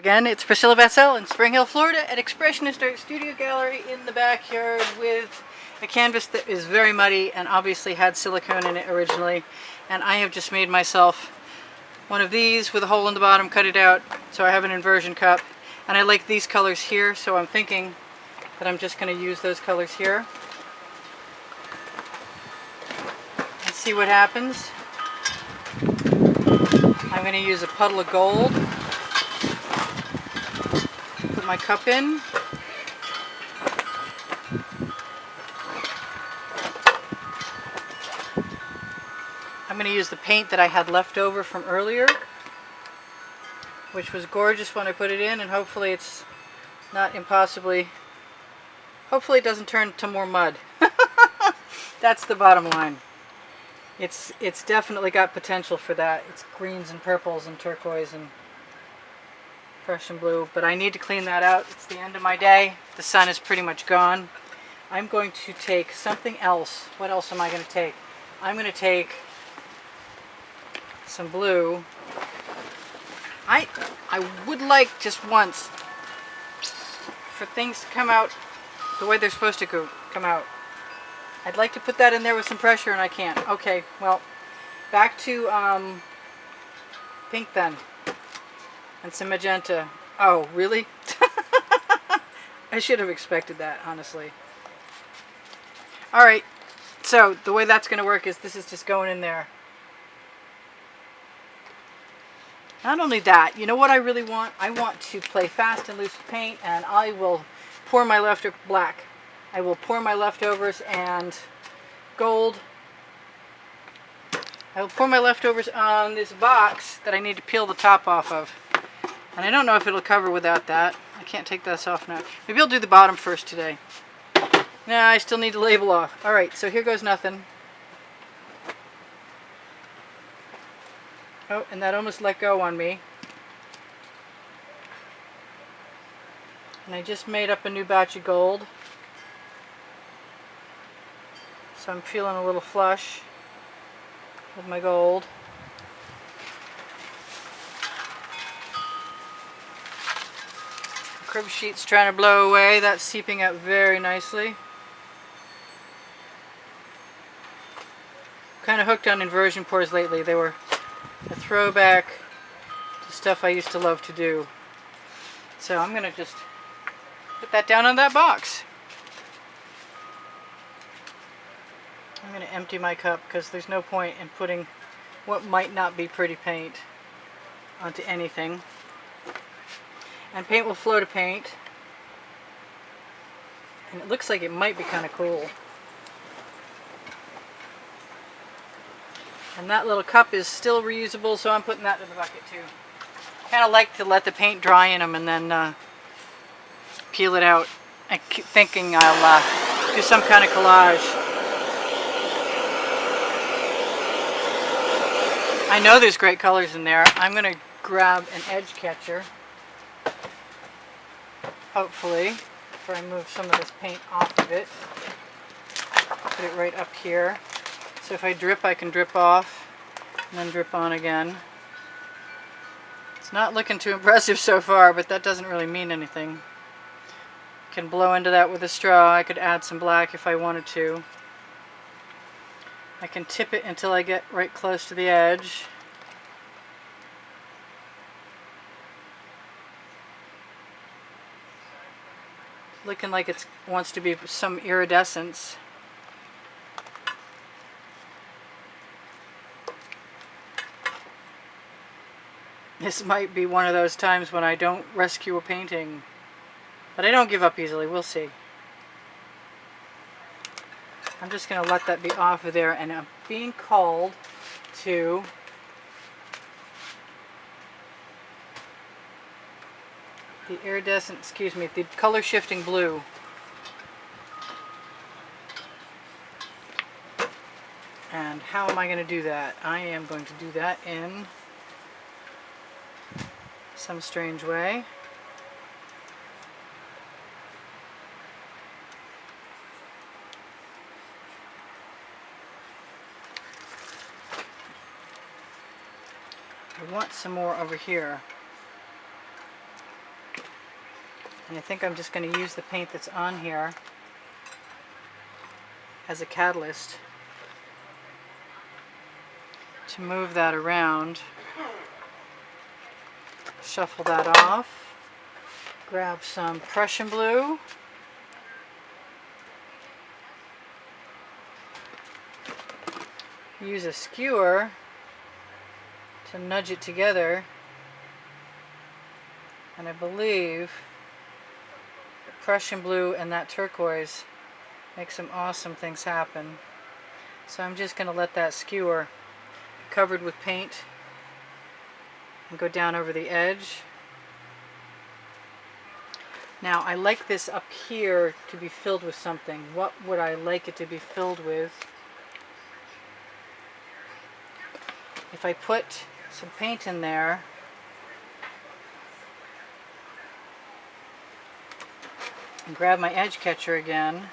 Again, it's Priscilla Batzell in Spring Hill, Florida at Expressionist Art Studio Gallery in the backyard with a canvas that is very muddy and obviously had silicone in it originally. And I have just made myself one of these with a hole in the bottom, cut it out, so I have an inversion cup. And I like these colors here, so I'm thinking that I'm just going to use those colors here. And see what happens. I'm going to use a puddle of gold. Put my cup in. I'm going to use the paint that I had left over from earlier, which was gorgeous when I put it in, and hopefully it's not impossibly, hopefully it doesn't turn to more mud. That's the bottom line. It's definitely got potential for that. It's greens and purples and turquoise and Prussian blue, but I need to clean that out. It's the end of my day. The sun is pretty much gone. I'm going to take something else. What else am I going to take? I'm going to take some blue. I would like just once for things to come out the way they're supposed to come out. I'd like to put that in there with some pressure, and I can't. Okay, well, back to pink then. And some magenta. Oh, really? I should have expected that, honestly. Alright, so the way that's going to work is this is just going in there. Not only that, you know what I really want? I want to play fast and loose with paint, and I will pour my leftovers black. I will pour my leftovers and gold. I will pour my leftovers on this box that I need to peel the top off of. And I don't know if it'll cover without that. I can't take this off now. Maybe I'll do the bottom first today. Nah, I still need to label off. Alright, so here goes nothing. Oh, and that almost let go on me. And I just made up a new batch of gold. So I'm feeling a little flush with my gold. The crib sheet's trying to blow away. That's seeping out very nicely. Kind of hooked on inversion pours lately. They were a throwback to stuff I used to love to do. So I'm going to just put that down on that box. I'm going to empty my cup because there's no point in putting what might not be pretty paint onto anything. And paint will flow to paint. And it looks like it might be kind of cool. And that little cup is still reusable, so I'm putting that in the bucket too. Kind of like to let the paint dry in them and then peel it out. I keep thinking I'll do some kind of collage. I know there's great colors in there. I'm going to grab an edge catcher, hopefully, before I move some of this paint off of it. Put it right up here. So if I drip, I can drip off and then drip on again. It's not looking too impressive so far, but that doesn't really mean anything. I can blow into that with a straw. I could add some black if I wanted to. I can tip it until I get right close to the edge. Looking like it wants to be some iridescence. This might be one of those times when I don't rescue a painting. But I don't give up easily. We'll see. I'm just going to let that be off of there, and I'm being called to the iridescent, excuse me, the color shifting blue. And how am I going to do that? I am going to do that in some strange way. I want some more over here. And I think I'm just going to use the paint that's on here as a catalyst to move that around. Shuffle that off. Grab some Prussian blue. Use a skewer to nudge it together. And I believe the Prussian blue and that turquoise make some awesome things happen. So I'm just going to let that skewer be covered with paint and go down over the edge. Now I like this up here to be filled with something. What would I like it to be filled with? If I put some paint in there, and grab my edge catcher again,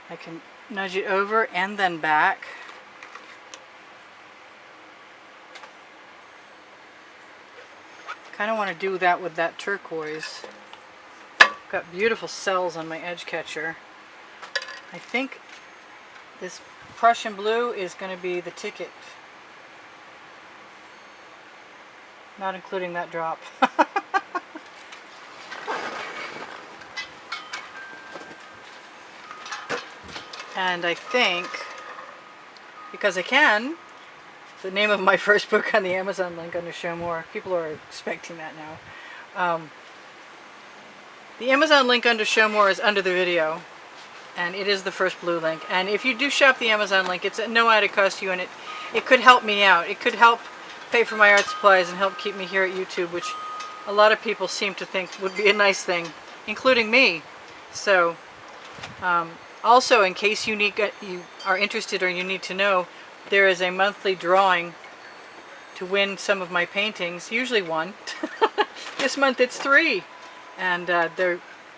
I can nudge it over and then back. Kind of want to do that with that turquoise. Got beautiful cells on my edge catcher. I think this Prussian blue is going to be the ticket. Not including that drop. And I think, because I can, the name of my first book on the Amazon link under Show More. People are expecting that now. The Amazon link under Show More is under the video. And it is the first blue link. And if you do shop the Amazon link, it's at no added cost to you, and it could help me out. It could help pay for my art supplies and help keep me here at YouTube, which a lot of people seem to think would be a nice thing, including me. So, also, in case you are interested or you need to know, there is a monthly drawing to win some of my paintings, usually one. This month it's 3. And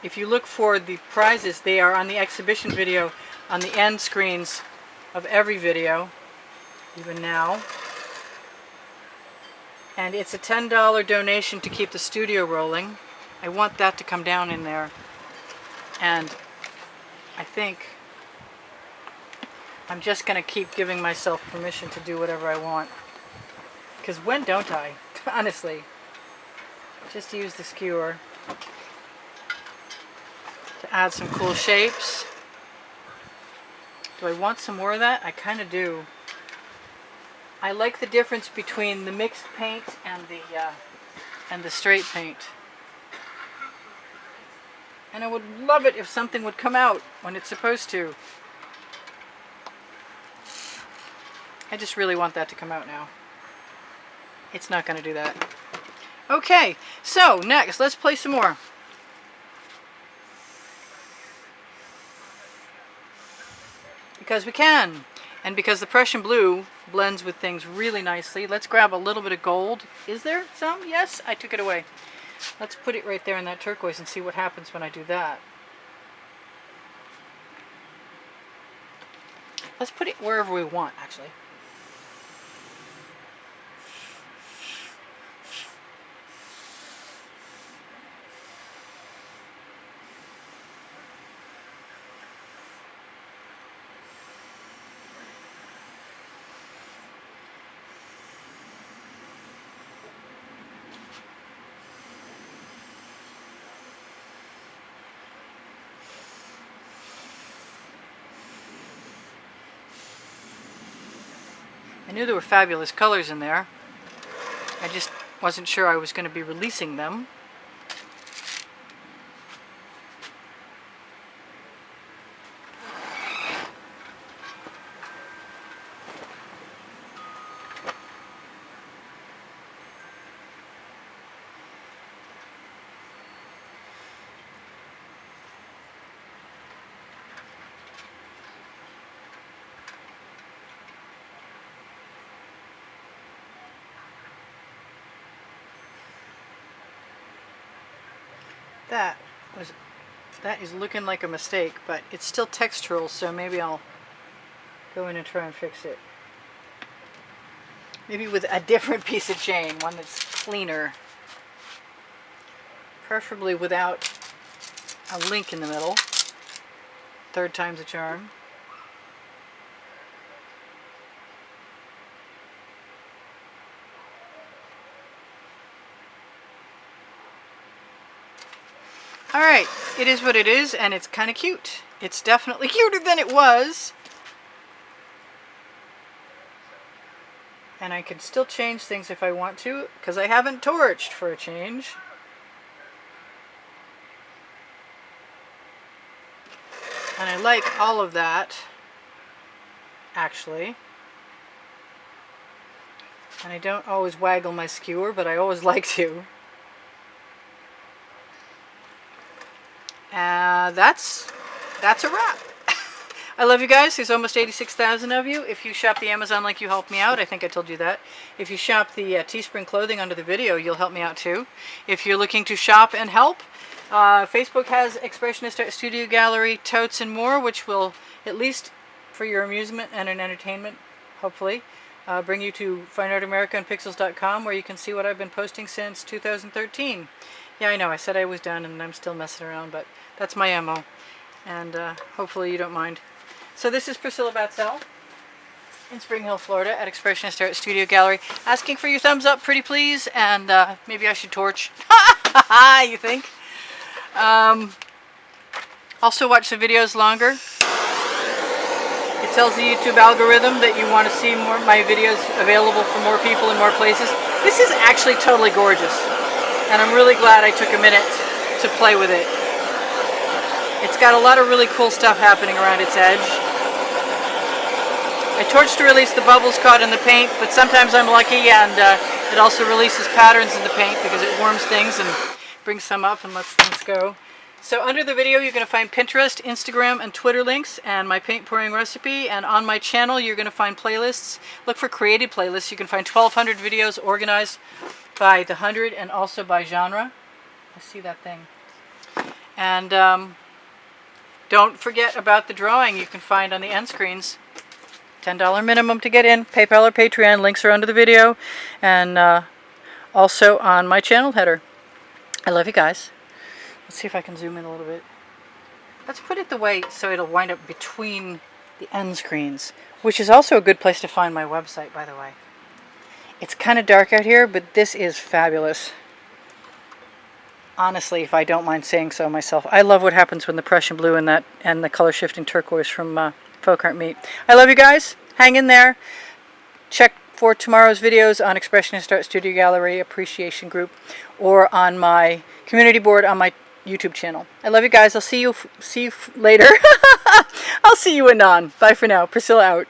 if you look for the prizes, they are on the exhibition video on the end screens of every video, even now. And it's a $10 donation to keep the studio rolling. I want that to come down in there. And I think I'm just going to keep giving myself permission to do whatever I want. Because when don't I? Honestly. Just use the skewer to add some cool shapes. Do I want some more of that? I kind of do. I like the difference between the mixed paint and the straight paint. And I would love it if something would come out when it's supposed to. I just really want that to come out now. It's not going to do that. Okay, so next, let's play some more. Because we can. And because the Prussian blue blends with things really nicely, let's grab a little bit of gold. Is there some? Yes, I took it away. Let's put it right there in that turquoise and see what happens when I do that. Let's put it wherever we want, actually. I knew there were fabulous colors in there. I just wasn't sure I was going to be releasing them. That is looking like a mistake, but it's still textural, so maybe I'll go in and try and fix it. Maybe with a different piece of chain, one that's cleaner. preferably without a link in the middle. Third time's a charm. Alright, it is what it is, and it's kind of cute. It's definitely cuter than it was. And I could still change things if I want to, because I haven't torched for a change. And I like all of that, actually. And I don't always waggle my skewer, but I always like to. That's a wrap. I love you guys. There's almost 86,000 of you. If you shop the Amazon link, you help me out. I think I told you that. If you shop the Teespring clothing under the video, you'll help me out too. If you're looking to shop and help, Facebook has Expressionist Art Studio Gallery, totes, and more, which will, at least for your amusement and an entertainment, hopefully, bring you to fineartamericaandpixels.com, where you can see what I've been posting since 2013. Yeah, I know, I said I was done and I'm still messing around, but that's my MO. And hopefully you don't mind. So this is Priscilla Batzell in Spring Hill, Florida at Expressionist Art Studio Gallery. Asking for your thumbs up, pretty please, and maybe I should torch. You think? Also watch the videos longer. It tells the YouTube algorithm that you want to see more my videos available for more people in more places. This is actually totally gorgeous, and I'm really glad I took a minute to play with it. It's got a lot of really cool stuff happening around its edge. I torched to release the bubbles caught in the paint, but sometimes I'm lucky, and it also releases patterns in the paint because it warms things and brings some up and lets things go. So under the video you're going to find Pinterest, Instagram, and Twitter links, and my paint pouring recipe. And on my channel you're going to find playlists. Look for created playlists. You can find 1,200 videos organized by the 100 and also by genre. I see that thing. And don't forget about the drawing you can find on the end screens. $10 minimum to get in. PayPal or Patreon. Links are under the video. And also on my channel header. I love you guys. Let's see if I can zoom in a little bit. Let's put it the way so it'll wind up between the end screens, which is also a good place to find my website, by the way. It's kind of dark out here, but this is fabulous. Honestly, if I don't mind saying so myself. I love what happens when the Prussian blue and the color shifting turquoise from Folk Art meet. I love you guys. Hang in there. Check for tomorrow's videos on Expressionist Art Studio Gallery Appreciation Group or on my community board on my YouTube channel. I love you guys. I'll see you later. I'll see you anon. Bye for now. Priscilla out.